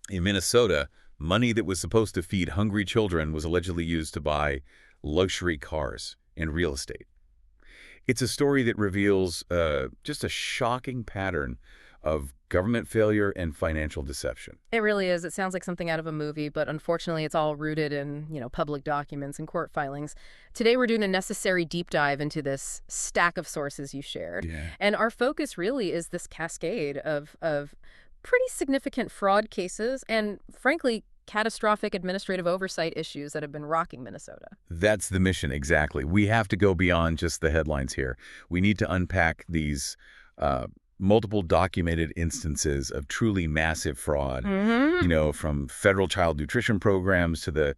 In Minnesota, money that was supposed to feed hungry children was allegedly used to buy luxury cars and real estate. It's a story that reveals just a shocking pattern of government failure and financial deception. It really is. It sounds like something out of a movie, but unfortunately it's all rooted in, public documents and court filings. Today we're doing a necessary deep dive into this stack of sources you shared. Yeah. And our focus really is this cascade of pretty significant fraud cases and, frankly, catastrophic administrative oversight issues that have been rocking Minnesota. That's the mission, exactly. We have to go beyond just the headlines here. We need to unpack these multiple documented instances of truly massive fraud, from federal child nutrition programs to the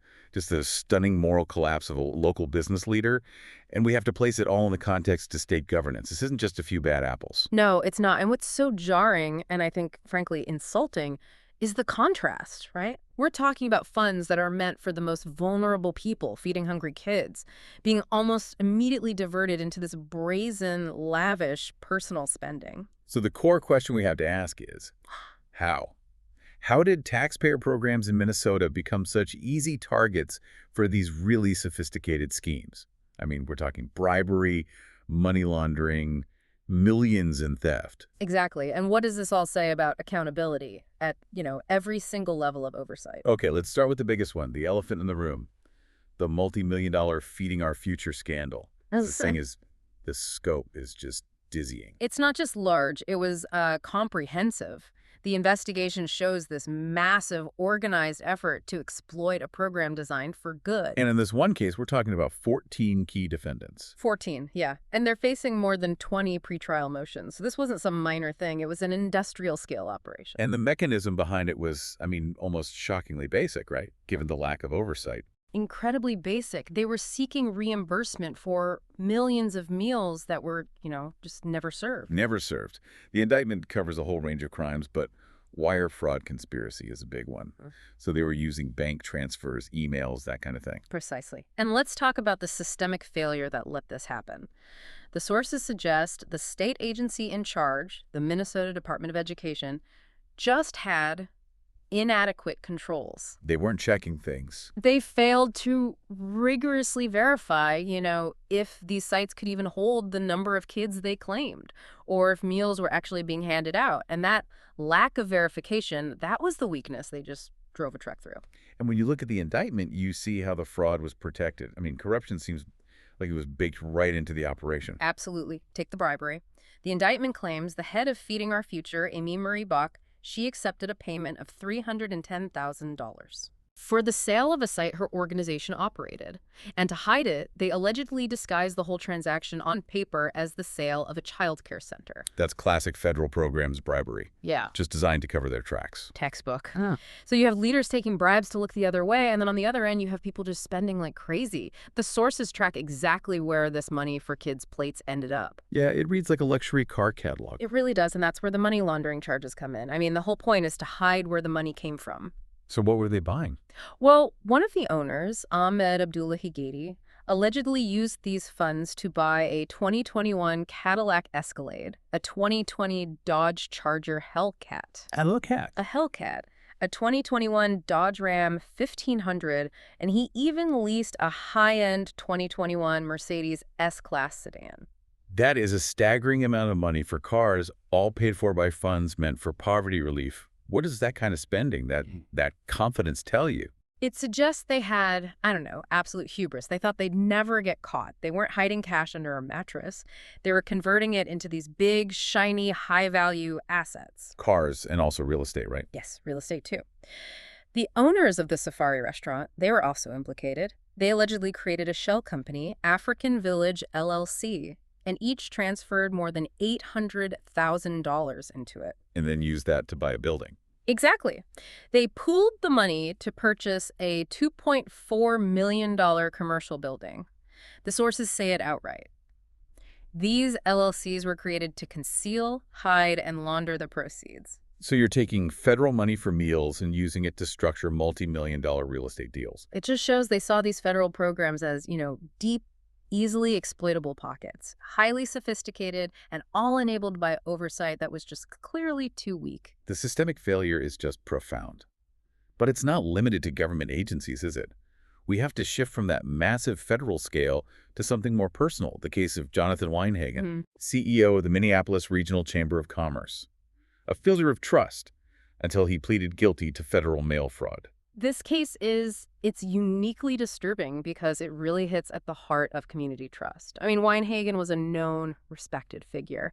stunning moral collapse of a local business leader. And we have to place it all in the context to state governance. This isn't just a few bad apples. No, it's not. And what's so jarring, and I think, frankly, insulting, is the contrast, right? We're talking about funds that are meant for the most vulnerable people, feeding hungry kids, being almost immediately diverted into this brazen, lavish personal spending. So the core question we have to ask is, how? How did taxpayer programs in Minnesota become such easy targets for these really sophisticated schemes? I mean, we're talking bribery, money laundering, millions in theft. Exactly. And what does this all say about accountability at, every single level of oversight? Okay, let's start with the biggest one, the elephant in the room, the multi-million-dollar feeding our future scandal. The thing is, the scope is just dizzying. It's not just large, it was comprehensive. The investigation shows this massive, organized effort to exploit a program designed for good. And in this one case, we're talking about 14 key defendants. 14, yeah. And they're facing more than 20 pretrial motions. So this wasn't some minor thing. It was an industrial-scale operation. And the mechanism behind it was, almost shockingly basic, right? Given the lack of oversight. Incredibly basic. They were seeking reimbursement for millions of meals that were, just never served. Never served. The indictment covers a whole range of crimes, but wire fraud conspiracy is a big one. So they were using bank transfers, emails, that kind of thing. Precisely. And let's talk about the systemic failure that let this happen. The sources suggest the state agency in charge, the Minnesota Department of Education, just had inadequate controls. They weren't checking things. They failed to rigorously verify, if these sites could even hold the number of kids they claimed, or if meals were actually being handed out. And that lack of verification, that was the weakness they just drove a truck through. And when you look at the indictment, you see how the fraud was protected. Corruption seems like it was baked right into the operation. Absolutely. Take the bribery. The indictment claims the head of Feeding Our Future, Amy Marie Bach, she accepted a payment of $310,000 for the sale of a site her organization operated. And to hide it, they allegedly disguised the whole transaction on paper as the sale of a child care center. That's classic federal programs bribery. Yeah. Just designed to cover their tracks. Textbook. Oh. So you have leaders taking bribes to look the other way, and then on the other end, you have people just spending like crazy. The sources track exactly where this money for kids' plates ended up. Yeah, it reads like a luxury car catalog. It really does, and that's where the money laundering charges come in. The whole point is to hide where the money came from. So what were they buying? Well, one of the owners, Ahmed Abdullah Higeti, allegedly used these funds to buy a 2021 Cadillac Escalade, a 2020 Dodge Charger Hellcat. A Hellcat? A Hellcat. A 2021 Dodge Ram 1500, and he even leased a high-end 2021 Mercedes S-Class sedan. That is a staggering amount of money for cars, all paid for by funds meant for poverty relief. What does that kind of spending, that confidence tell you? It suggests they had, absolute hubris. They thought they'd never get caught. They weren't hiding cash under a mattress. They were converting it into these big, shiny, high-value assets. Cars and also real estate, right? Yes, real estate too. The owners of the Safari restaurant, they were also implicated. They allegedly created a shell company, African Village LLC, and each transferred more than $800,000 into it. And then use that to buy a building. Exactly. They pooled the money to purchase a $2.4 million commercial building. The sources say it outright. These LLCs were created to conceal, hide, and launder the proceeds. So you're taking federal money for meals and using it to structure multi-million-dollar real estate deals. It just shows they saw these federal programs as, deep, easily exploitable pockets, highly sophisticated, and all enabled by oversight that was just clearly too weak. The systemic failure is just profound. But it's not limited to government agencies, is it? We have to shift from that massive federal scale to something more personal, the case of Jonathan Weinhagen, CEO of the Minneapolis Regional Chamber of Commerce. A failure of trust until he pleaded guilty to federal mail fraud. This case it's uniquely disturbing because it really hits at the heart of community trust. I mean, Weinhagen was a known, respected figure.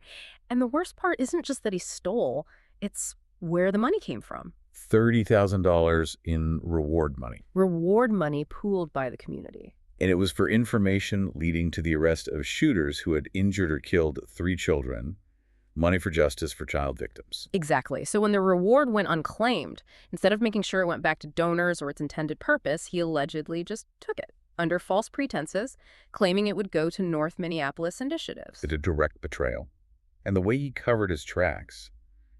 And the worst part isn't just that he stole, it's where the money came from. $30,000 in reward money. Reward money pooled by the community. And it was for information leading to the arrest of shooters who had injured or killed 3 children, money for justice for child victims. Exactly. So when the reward went unclaimed, instead of making sure it went back to donors or its intended purpose, he allegedly just took it under false pretenses, claiming it would go to North Minneapolis initiatives. It's a direct betrayal. And the way he covered his tracks,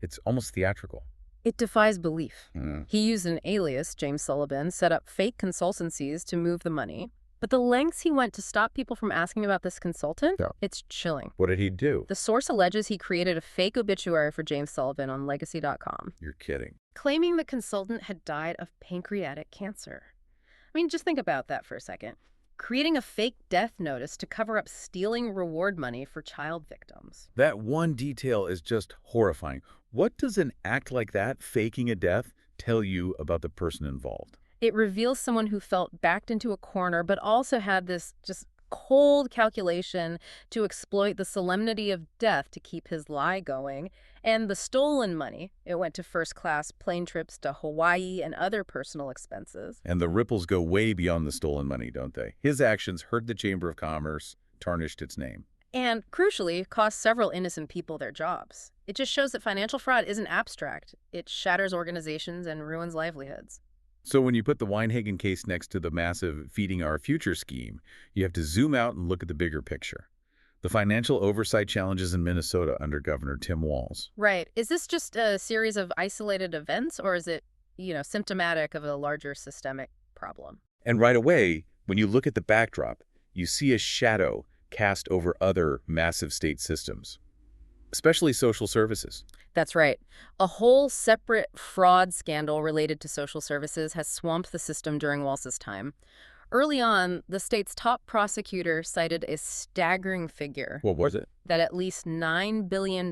it's almost theatrical. It defies belief. He used an alias, James Sullivan, set up fake consultancies to move the money. But the lengths he went to stop people from asking about this consultant, it's chilling. What did he do? The source alleges he created a fake obituary for James Sullivan on legacy.com. You're kidding. Claiming the consultant had died of pancreatic cancer. I mean, just think about that for a second. Creating a fake death notice to cover up stealing reward money for child victims. That one detail is just horrifying. What does an act like that, faking a death, tell you about the person involved? It reveals someone who felt backed into a corner, but also had this just cold calculation to exploit the solemnity of death to keep his lie going. And the stolen money, it went to first-class plane trips to Hawaii and other personal expenses. And the ripples go way beyond the stolen money, don't they? His actions hurt the Chamber of Commerce, tarnished its name. And, crucially, cost several innocent people their jobs. It just shows that financial fraud isn't abstract. It shatters organizations and ruins livelihoods. So when you put the Weinhagen case next to the massive Feeding Our Future scheme, you have to zoom out and look at the bigger picture. The financial oversight challenges in Minnesota under Governor Tim Walz. Right. Is this just a series of isolated events, or is it, symptomatic of a larger systemic problem? And right away, when you look at the backdrop, you see a shadow cast over other massive state systems, especially social services. That's right. A whole separate fraud scandal related to social services has swamped the system during Walz's time. Early on, the state's top prosecutor cited a staggering figure. What was it? That at least $9 billion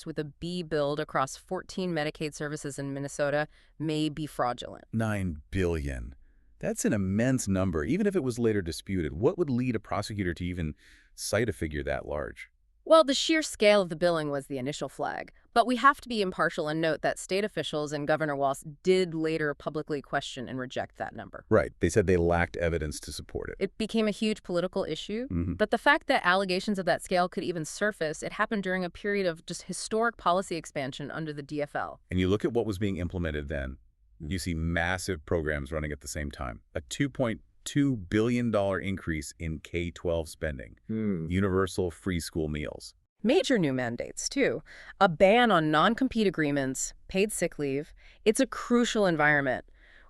with a B billed across 14 Medicaid services in Minnesota may be fraudulent. $9 billion. That's an immense number, even if it was later disputed. What would lead a prosecutor to even cite a figure that large? Well, the sheer scale of the billing was the initial flag. But we have to be impartial and note that state officials and Governor Walz did later publicly question and reject that number. Right. They said they lacked evidence to support it. It became a huge political issue. But the fact that allegations of that scale could even surface, it happened during a period of just historic policy expansion under the DFL. And you look at what was being implemented then, you see massive programs running at the same time. A $2.2 billion increase in K-12 spending. Universal free school meals. Major new mandates, too. A ban on non-compete agreements, paid sick leave. It's a crucial environment.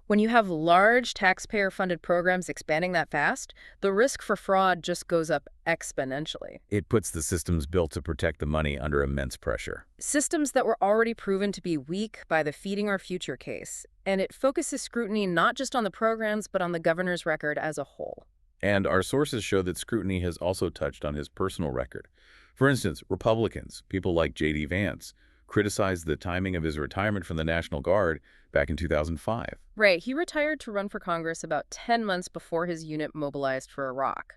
When you have large taxpayer-funded programs expanding that fast, the risk for fraud just goes up exponentially. It puts the systems built to protect the money under immense pressure. Systems that were already proven to be weak by the Feeding Our Future case. And it focuses scrutiny not just on the programs, but on the governor's record as a whole. And our sources show that scrutiny has also touched on his personal record. For instance, Republicans, people like J.D. Vance, criticized the timing of his retirement from the National Guard back in 2005. Right. He retired to run for Congress about 10 months before his unit mobilized for Iraq.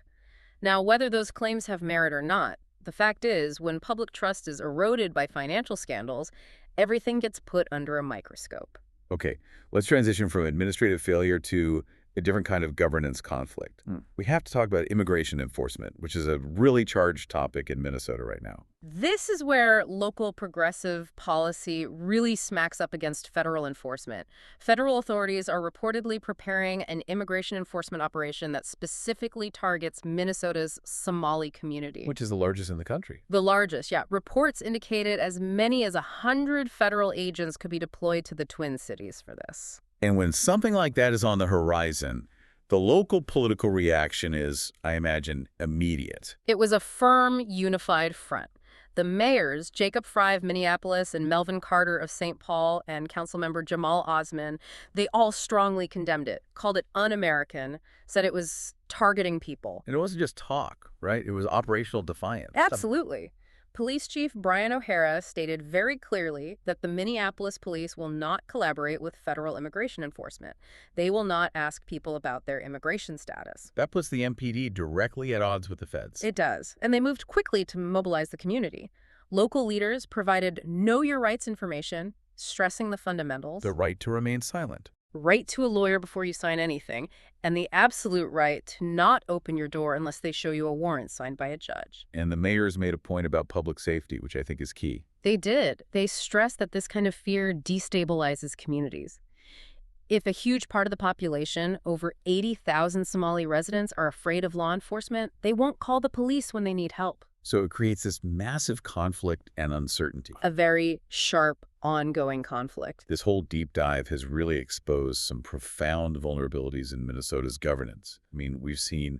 Now, whether those claims have merit or not, the fact is, when public trust is eroded by financial scandals, everything gets put under a microscope. Okay, let's transition from administrative failure to a different kind of governance conflict. We have to talk about immigration enforcement, which is a really charged topic in Minnesota right now. This is where local progressive policy really smacks up against federal enforcement. Federal authorities are reportedly preparing an immigration enforcement operation that specifically targets Minnesota's Somali community. Which is the largest in the country. The largest, yeah. Reports indicated as many as 100 federal agents could be deployed to the Twin Cities for this. And when something like that is on the horizon, the local political reaction is, I imagine, immediate. It was a firm, unified front. The mayors, Jacob Fry of Minneapolis and Melvin Carter of St. Paul and Councilmember Jamal Osman, they all strongly condemned it, called it un-American, said it was targeting people. And it wasn't just talk, right? It was operational defiance. Absolutely. Police Chief Brian O'Hara stated very clearly that the Minneapolis police will not collaborate with federal immigration enforcement. They will not ask people about their immigration status. That puts the MPD directly at odds with the feds. It does. And they moved quickly to mobilize the community. Local leaders provided know your rights information, stressing the fundamentals. The right to remain silent. Right to a lawyer before you sign anything, and the absolute right to not open your door unless they show you a warrant signed by a judge. And the mayors made a point about public safety, which I think is key. They did. They stressed that this kind of fear destabilizes communities. If a huge part of the population, over 80,000 Somali residents, are afraid of law enforcement, they won't call the police when they need help. So it creates this massive conflict and uncertainty. A very sharp, ongoing conflict. This whole deep dive has really exposed some profound vulnerabilities in Minnesota's governance. I mean, we've seen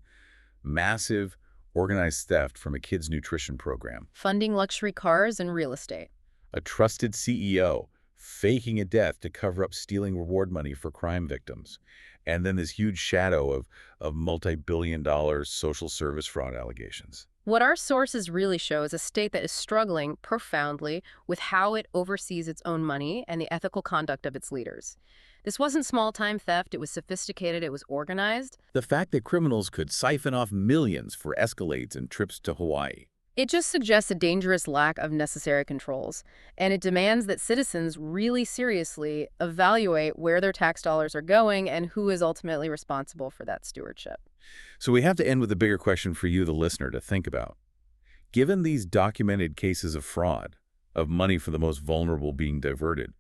massive organized theft from a kids' nutrition program. Funding luxury cars and real estate. A trusted CEO faking a death to cover up stealing reward money for crime victims. And then this huge shadow of multi-billion-dollar social service fraud allegations. What our sources really show is a state that is struggling profoundly with how it oversees its own money and the ethical conduct of its leaders. This wasn't small-time theft. It was sophisticated. It was organized. The fact that criminals could siphon off millions for Escalades and trips to Hawaii. It just suggests a dangerous lack of necessary controls, and it demands that citizens really seriously evaluate where their tax dollars are going and who is ultimately responsible for that stewardship. So we have to end with a bigger question for you, the listener, to think about. Given these documented cases of fraud, of money for the most vulnerable being diverted,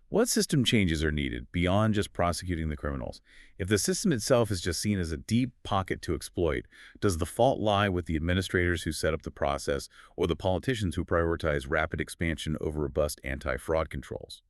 what system changes are needed beyond just prosecuting the criminals? If the system itself is just seen as a deep pocket to exploit, does the fault lie with the administrators who set up the process or the politicians who prioritize rapid expansion over robust anti-fraud controls?